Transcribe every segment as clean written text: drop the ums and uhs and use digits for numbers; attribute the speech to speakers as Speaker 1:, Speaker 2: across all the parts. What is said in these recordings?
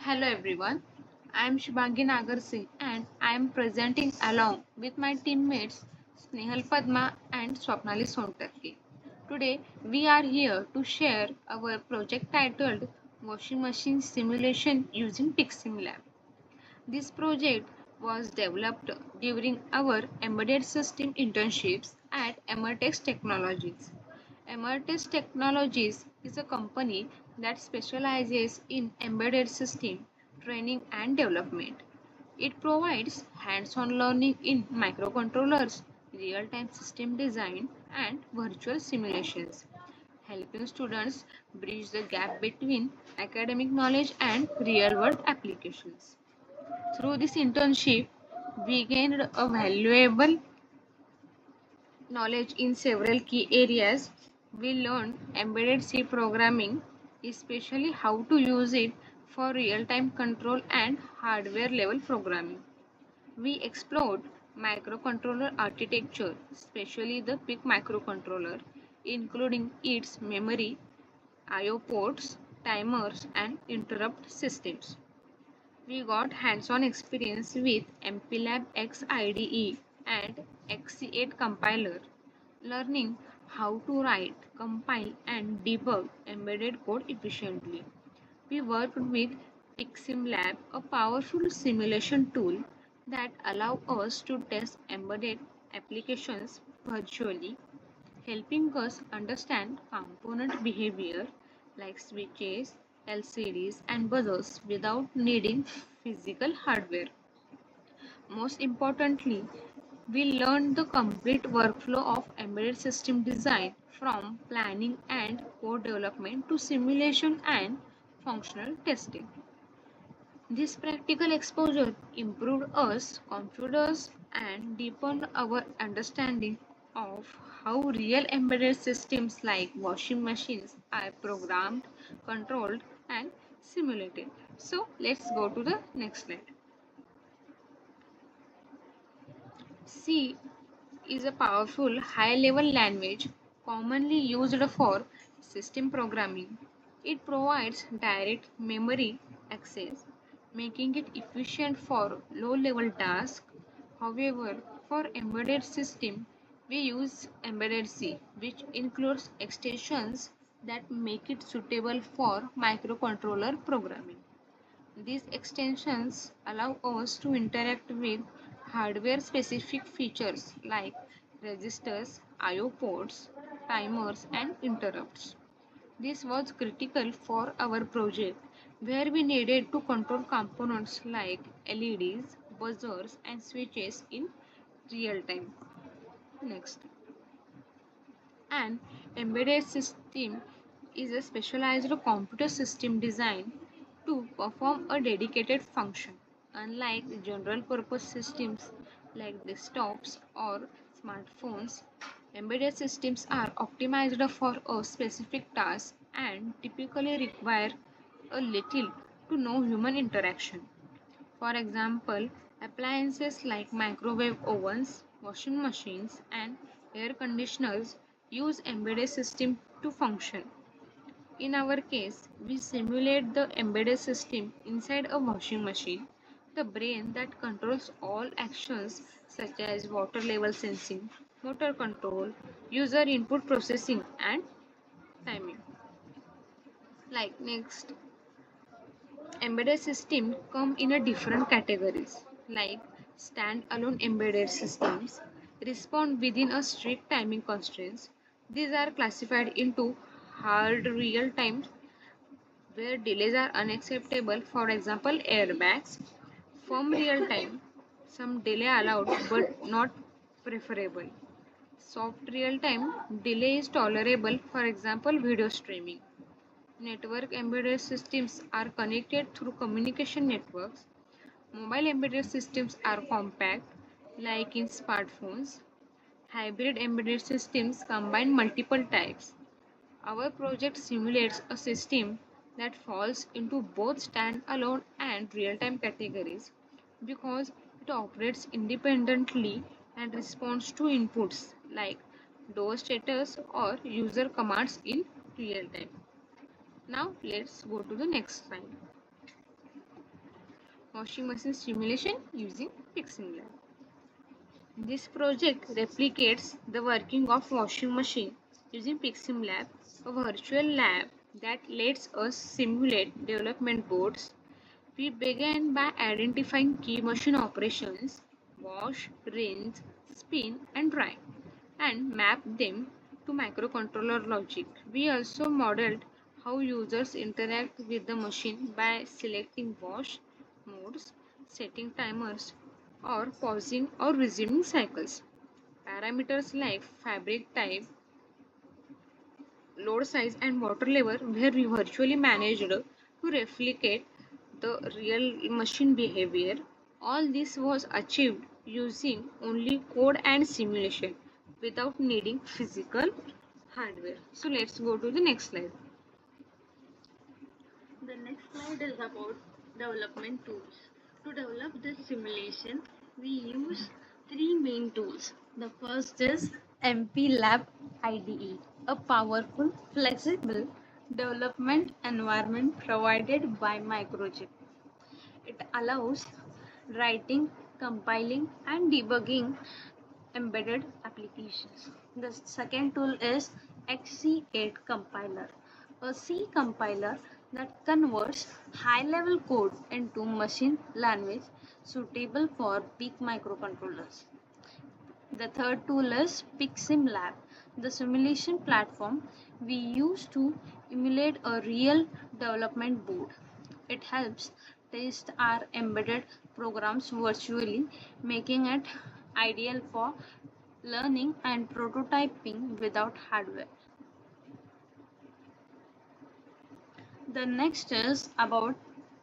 Speaker 1: Hello everyone, I am Shubhangi Nagarse and I am presenting along with my teammates Snehal Padma and Swapnali Sontarke. Today we are here to share our project titled Washing Machine Simulation using picsimlab. This project was developed during our embedded system internships at EMERTXE Technologies. EMERTXE Technologies is a company that specializes in embedded system training and development. It provides hands-on learning in microcontrollers, real-time system design, and virtual simulations, helping students bridge the gap between academic knowledge and real-world applications. Through this internship, we gained a valuable knowledge in several key areas. We learned embedded C programming, especially how to use it for real-time control and hardware level programming. We explored microcontroller architecture, especially the PIC microcontroller, including its memory, I/O ports, timers, and interrupt systems. We got hands-on experience with MPLAB X IDE and XC8 compiler, learning how to write, compile, and debug embedded code efficiently. We worked with picsimlab, a powerful simulation tool that allows us to test embedded applications virtually, helping us understand component behavior like switches, LCDs, and buzzers without needing physical hardware. Most importantly, we learned the complete workflow of embedded system design from planning and code development to simulation and functional testing. This practical exposure improved us confidence and deepened our understanding of how real embedded systems like washing machines are programmed, controlled, and simulated. So let's go to the next slide. C is a powerful high-level language commonly used for system programming. It provides direct memory access, making it efficient for low-level tasks. However, for embedded system, we use embedded C, which includes extensions that make it suitable for microcontroller programming. These extensions allow us to interact with hardware-specific features like registers, I/O ports, timers, and interrupts. This was critical for our project where we needed to control components like LEDs, buzzers, and switches in real time. Next. An embedded system is a specialized computer system designed to perform a dedicated function. Unlike general purpose systems like desktops or smartphones, embedded systems are optimized for a specific task and typically require a little to no human interaction. For example, appliances like microwave ovens, washing machines, and air conditioners use embedded system to function. In our case, we simulate the embedded system inside a washing machine, the brain that controls all actions such as water level sensing, motor control, user input processing, and timing. Like next, embedded systems come in a different categories like stand-alone embedded systems respond within a strict timing constraints. These are classified into hard real time where delays are unacceptable, for example airbags, firm real time, some delay allowed but not preferable, soft real time, delay is tolerable, for example video streaming. Network embedded systems are connected through communication networks. Mobile embedded systems are compact, like in smartphones. Hybrid embedded systems combine multiple types. Our project simulates a system that falls into both standalone and real-time categories because it operates independently and responds to inputs like door status or user commands in real time. Now let's go to the next slide. washing machine simulation using picsimlab. This project replicates the working of washing machine using picsimlab, a virtual lab that lets us simulate development boards. We began by identifying key machine operations: wash, rinse, spin, and dry, and mapped them to microcontroller logic. We also modeled how users interact with the machine by selecting wash modes, setting timers, or pausing or resuming cycles. Parameters like fabric type, load size, and water level were virtually managed to replicate the real machine behavior. All this was achieved using only code and simulation without needing physical hardware. So let's go to the next slide.
Speaker 2: The next slide is about development tools. To develop this simulation, we use three main tools. The first is MPLab IDE, a powerful, flexible development environment provided by Microchip. It allows writing, compiling, and debugging embedded applications. The second tool is XC8 compiler, a C compiler that converts high-level code into machine language suitable for big microcontrollers. The third tool is picsimlab, the simulation platform we use to emulate a real development board. It helps test our embedded programs virtually, making it ideal for learning and prototyping without hardware. The next is about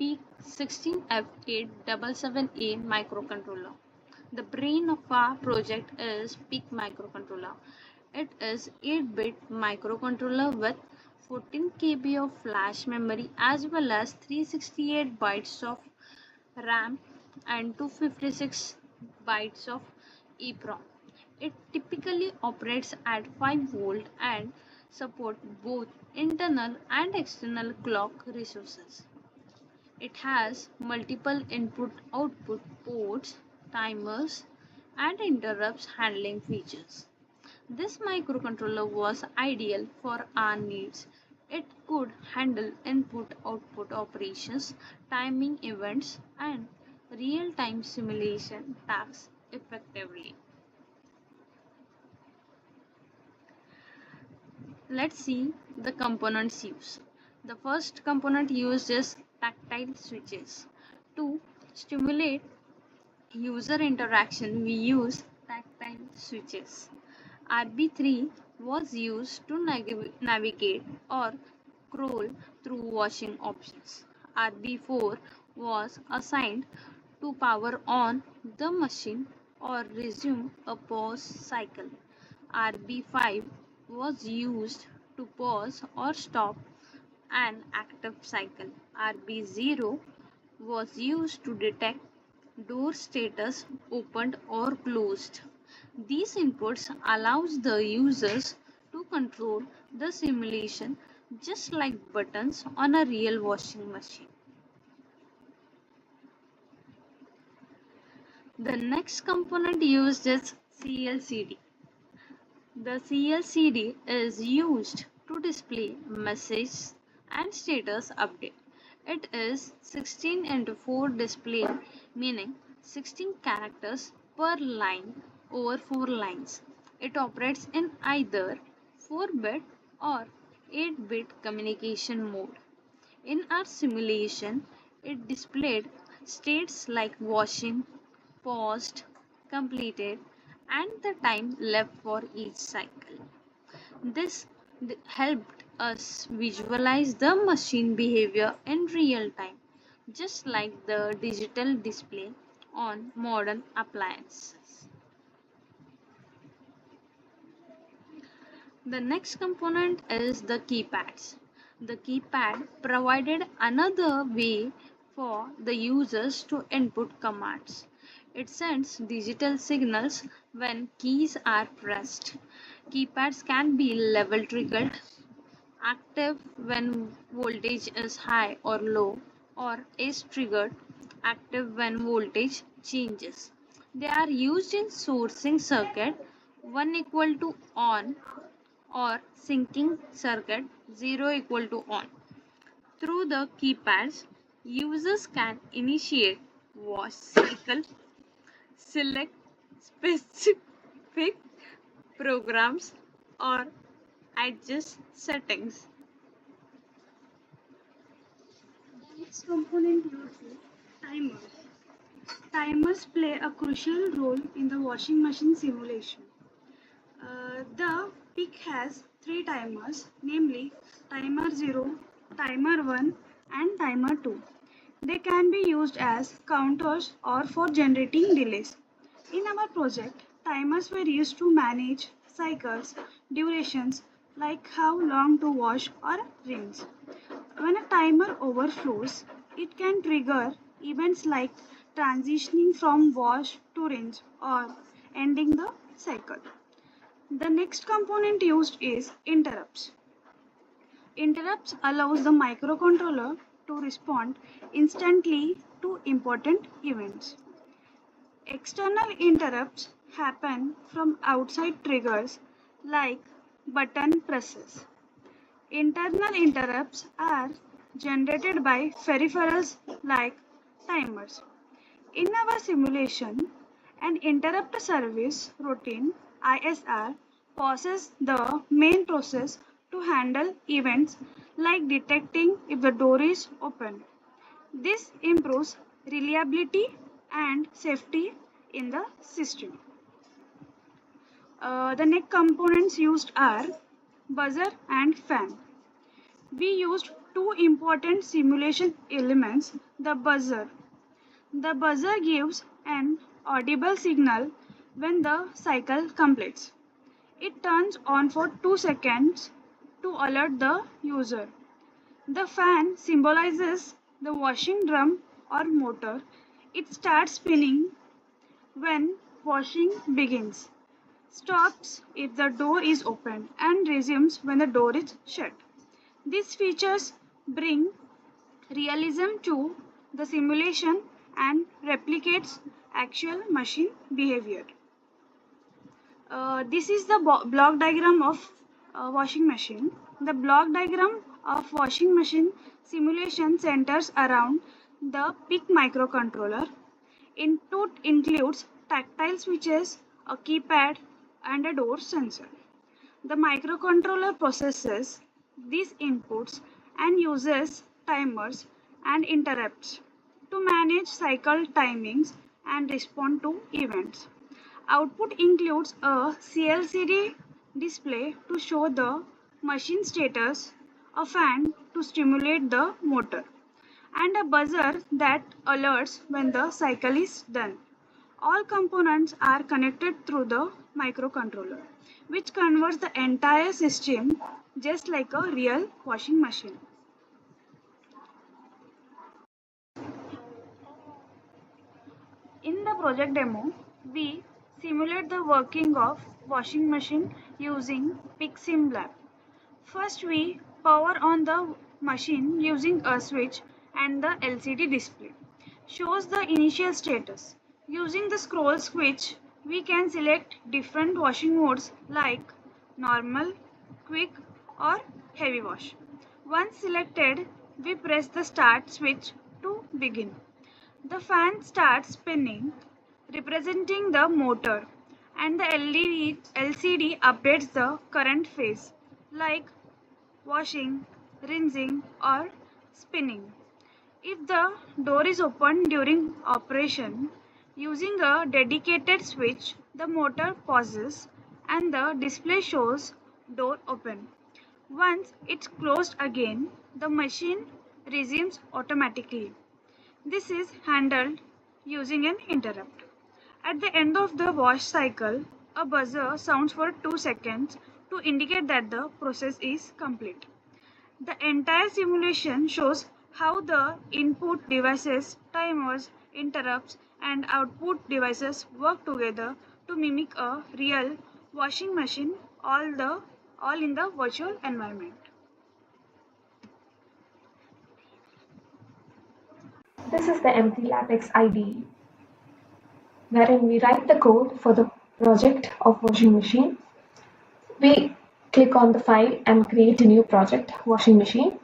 Speaker 2: PEAK16F877A microcontroller. The brain of our project is PEAK microcontroller. It is 8-bit microcontroller with 14 KB of flash memory as well as 368 bytes of RAM and 256 bytes of EEPROM. It typically operates at 5 volt and supports both internal and external clock resources. It has multiple input-output ports, timers, and interrupts handling features. This microcontroller was ideal for our needs. It could handle input-output operations, timing events, and real-time simulation tasks effectively. Let's see the components used. The first component used is tactile switches. To stimulate user interaction, we use tactile switches. RB3 was used to navigate or scroll through washing options. RB4 was assigned to power on the machine or resume a pause cycle. RB5 was used to pause or stop an active cycle. RB0 was used to detect door status opened or closed. These inputs allows the users to control the simulation just like buttons on a real washing machine. The next component used is CLCD. The CLCD is used to display messages and status update. It is 16 into 4 display, meaning 16 characters per line over 4 lines. It operates in either 4-bit or 8-bit communication mode. In our simulation, it displayed states like washing, paused, completed, and the time left for each cycle. This helped us visualize the machine behavior in real time, just like the digital display on modern appliances. The next component is the keypads. The keypad provided another way for the users to input commands. It sends digital signals when keys are pressed. Keypads can be level triggered, active when voltage is high or low, or is triggered
Speaker 1: active when voltage changes. They are used in sourcing circuit 1 equal to on or syncing circuit 0 equal to on. Through the keypads, users can initiate wash cycle, select specific programs, or adjust settings.
Speaker 2: The next component used is timers. Timers play a crucial role in the washing machine simulation. The PIC has three timers, namely timer 0, timer 1, and timer 2. They can be used as counters or for generating delays. In our project, timers were used to manage cycles, durations, like how long to wash or rinse. When a timer overflows, it can trigger events like transitioning from wash to rinse or ending the cycle. The next component used is interrupts. Interrupts allows the microcontroller to respond instantly to important events. External interrupts happen from outside triggers like button presses. Internal interrupts are generated by peripherals like timers. In our simulation, an interrupt service routine ISR pauses the main process to handle events like detecting if the door is open. This improves reliability and safety in the system. The next components used are buzzer and fan. We used two important simulation elements, the buzzer. The buzzer gives an audible signal when the cycle completes. It turns on for 2 seconds to alert the user. The fan symbolizes the washing drum or motor. It starts spinning when washing begins, stops if the door is open, and resumes when the door is shut. These features bring realism to the simulation and replicates actual machine behavior. This is the block diagram of washing machine. The block diagram of washing machine simulation centers around the PIC microcontroller. Input includes tactile switches, a keypad, and a door sensor. The microcontroller processes these inputs and uses timers and interrupts to manage cycle timings and respond to events. Output includes a CLCD display to show the machine status, a fan to stimulate the motor, and a buzzer that alerts when the cycle is done. All components are connected through the microcontroller, which converts the entire system just like a real washing machine. In the project demo, we simulate the working of washing machine using picsimlab. First, we power on the machine using a switch, and the LCD display shows the initial status. Using the scroll switch, we can select different washing modes like normal, quick, or heavy wash. Once selected, we press the start switch to begin. The fan starts spinning, representing the motor, and the LCD updates the current phase, like washing, rinsing, or spinning. If the door is open during operation, using a dedicated switch, the motor pauses and the display shows door open. Once it's closed again, the machine resumes automatically. This is handled using an interrupt. At the end of the wash cycle, a buzzer sounds for 2 seconds to indicate that the process is complete. The entire simulation shows how the input devices, timers, interrupts, and output devices work together to mimic a real washing machine, all in the virtual environment.
Speaker 3: This is the EMERTXE IDE, wherein we write the code for the project of washing machine. We click on the file and create a new project, washing machine.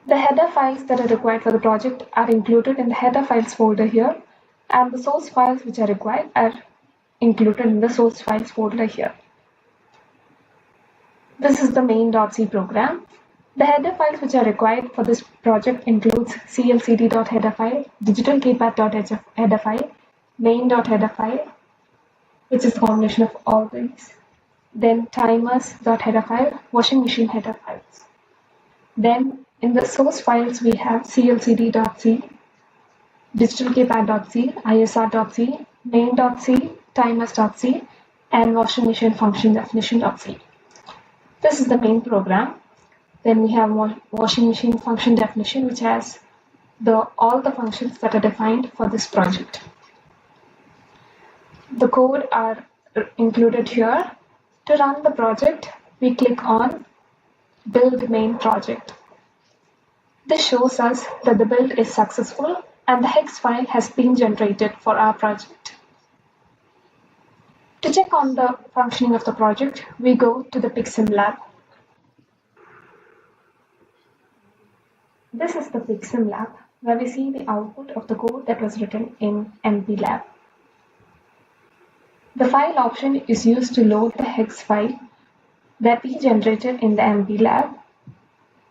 Speaker 3: The header files that are required for the project are included in the header files folder here, and the source files which are required are included in the source files folder here. This is the main.c program. The header files which are required for this project includes clcd.header file, digitalkeypad.header file, main.header file, which is a combination of all these. Then timers.header file, washing machine header files. Then in the source files we have clcd.c, digitalkeypad.c, isr.c, main.c, timers.c, and washing machine function definition.c. This is the main program. Then we have washing machine function definition, which has all the functions that are defined for this project. The code are included here. To run the project, we click on Build Main Project. This shows us that the build is successful and the hex file has been generated for our project. To check on the functioning of the project, we go to the picsimlab. This is the picsimlab, where we see the output of the code that was written in MPLab. The file option is used to load the hex file that we generated in the MPLab.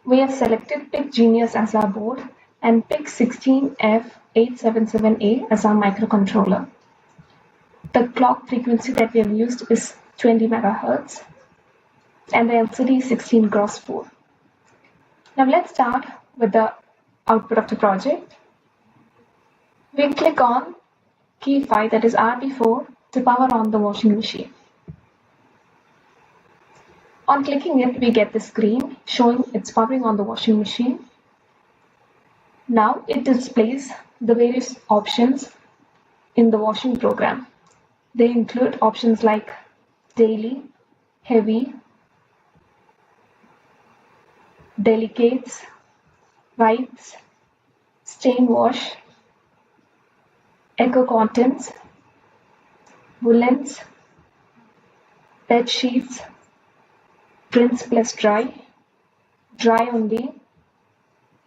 Speaker 3: We have selected PicGenius as our board and PIC16F877A as our microcontroller. The clock frequency that we have used is 20 MHz and the LCD is 16 x 4. Now let's start with the output of the project. We click on key 5, that is RB4, to power on the washing machine. On clicking it, we get the screen showing it's powering on the washing machine. Now it displays the various options in the washing program. They include options like daily, heavy, delicates, wipes, stain wash, eco contents, woolens, bed sheets, rinse plus dry, dry only,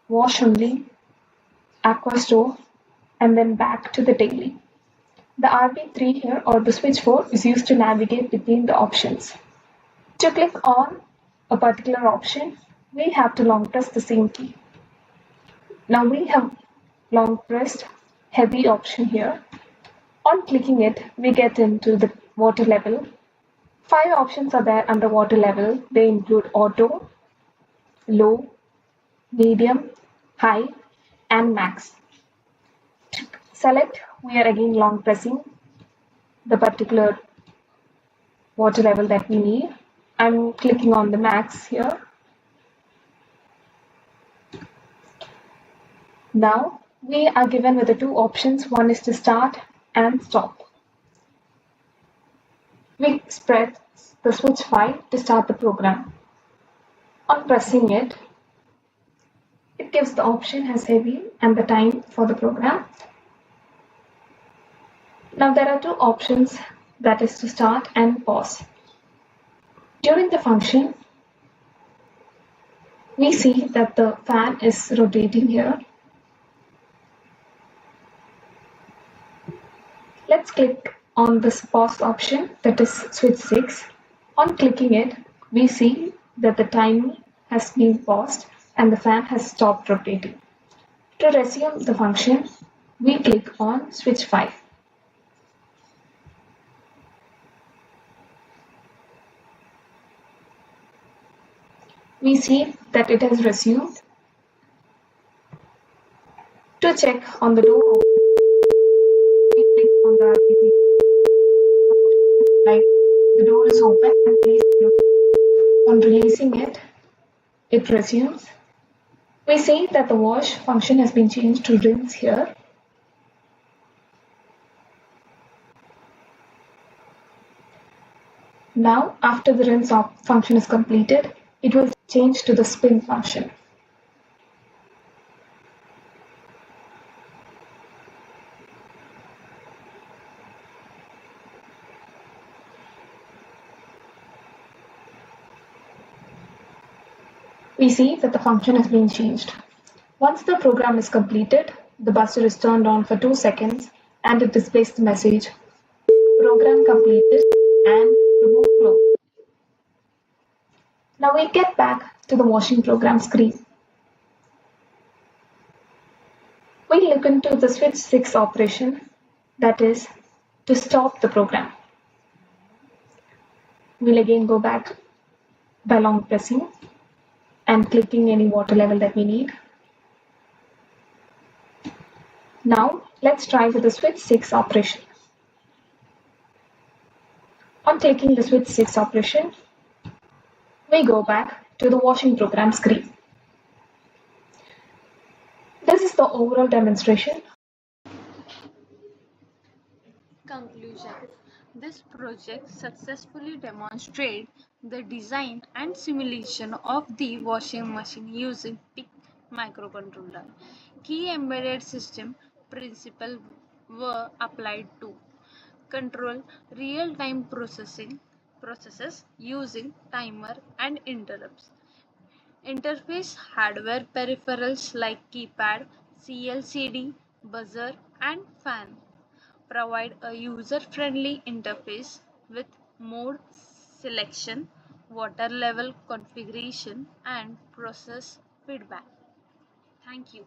Speaker 3: wash only, aqua store, and then back to the daily. The RB3 here, or the switch 4, is used to navigate between the options. To click on a particular option, we have to long press the same key. Now we have long pressed heavy option here. On clicking it, we get into the water level. 5 options are there under water level. They include auto, low, medium, high, and max. To select, we are again long pressing the particular water level that we need. I'm clicking on the max here. Now we are given with the 2 options. One is to start and stop. We press the switch 5 to start the program. On pressing it, it gives the option as heavy and the time for the program. Now there are 2 options, that is to start and pause. During the function, we see that the fan is rotating here. Let's click on this pause option, that is switch 6. On clicking it, we see that the time has been paused and the fan has stopped rotating. To resume the function, we click on switch 5. We see that it has resumed. To check on the door open, we click on the like the door is open and please close. On releasing it, it resumes. We see that the wash function has been changed to rinse here. Now, after the rinse function is completed, it will change to the spin function. We see that the function has been changed. Once the program is completed, the buzzer is turned on for 2 seconds and it displays the message program completed and remove flow. Now we get back to the washing program screen. We look into the switch 6 operation, that is, to stop the program. We'll again go back by long pressing and clicking any water level that we need. Now let's try with the switch 6 operation. On clicking the switch 6 operation, we go back to the washing program screen. This is the overall demonstration.
Speaker 2: Conclusion. This project successfully demonstrates the design and simulation of the washing machine using PIC microcontroller. Key embedded system principles were applied to control real-time processes using timer and interrupts. Interface hardware peripherals like keypad, CLCD, buzzer, and fan provide a user-friendly interface with mode selection, water level configuration, and process feedback. Thank you.